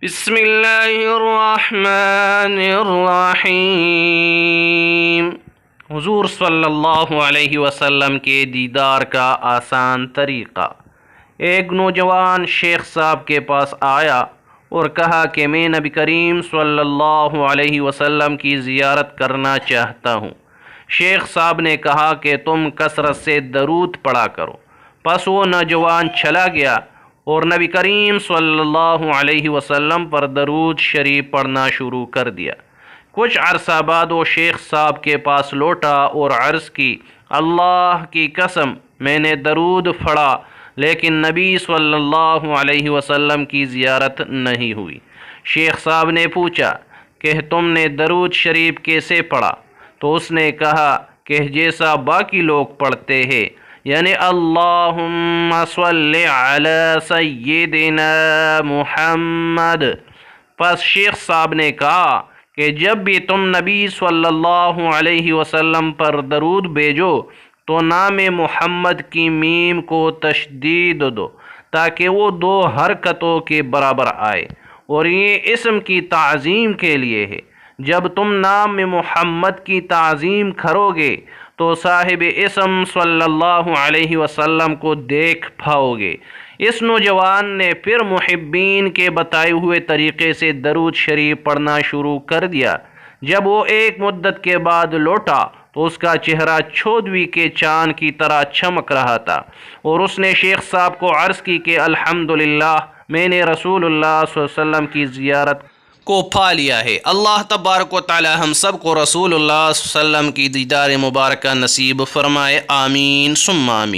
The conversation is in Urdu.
بسم اللہ الرحمن الرحیم۔ حضور صلی اللہ علیہ وسلم کے دیدار کا آسان طریقہ۔ ایک نوجوان شیخ صاحب کے پاس آیا اور کہا کہ میں نبی کریم صلی اللہ علیہ وسلم کی زیارت کرنا چاہتا ہوں۔ شیخ صاحب نے کہا کہ تم کثرت سے درود پڑھا کرو۔ پس وہ نوجوان چلا گیا اور نبی کریم صلی اللہ علیہ وسلم پر درود شریف پڑھنا شروع کر دیا۔ کچھ عرصہ بعد وہ شیخ صاحب کے پاس لوٹا اور عرض کی، اللہ کی قسم میں نے درود پڑھا لیکن نبی صلی اللہ علیہ وسلم کی زیارت نہیں ہوئی۔ شیخ صاحب نے پوچھا کہ تم نے درود شریف کیسے پڑھا؟ تو اس نے کہا کہ جیسا باقی لوگ پڑھتے ہیں، یعنی اللہم صلی علی سیدنا محمد۔ پس شیخ صاحب نے کہا کہ جب بھی تم نبی صلی اللہ علیہ وسلم پر درود بھیجو تو نام محمد کی میم کو تشدید دو تاکہ وہ دو حرکتوں کے برابر آئے، اور یہ اسم کی تعظیم کے لیے ہے۔ جب تم نام محمد کی تعظیم کرو گے تو صاحب اسم صلی اللہ علیہ وسلم کو دیکھ پاؤ گے۔ اس نوجوان نے پھر محبین کے بتائے ہوئے طریقے سے درود شریف پڑھنا شروع کر دیا۔ جب وہ ایک مدت کے بعد لوٹا تو اس کا چہرہ 14ویں کے چاند کی طرح چمک رہا تھا، اور اس نے شیخ صاحب کو عرض کی کہ الحمدللہ میں نے رسول اللہ صلی اللہ علیہ وسلم کی زیارت کو پا لیا ہے۔ اللہ تبارک و تعالی ہم سب کو رسول اللہ صلی اللہ علیہ وسلم کی دیدار مبارکہ نصیب فرمائے، آمین ثم آمین۔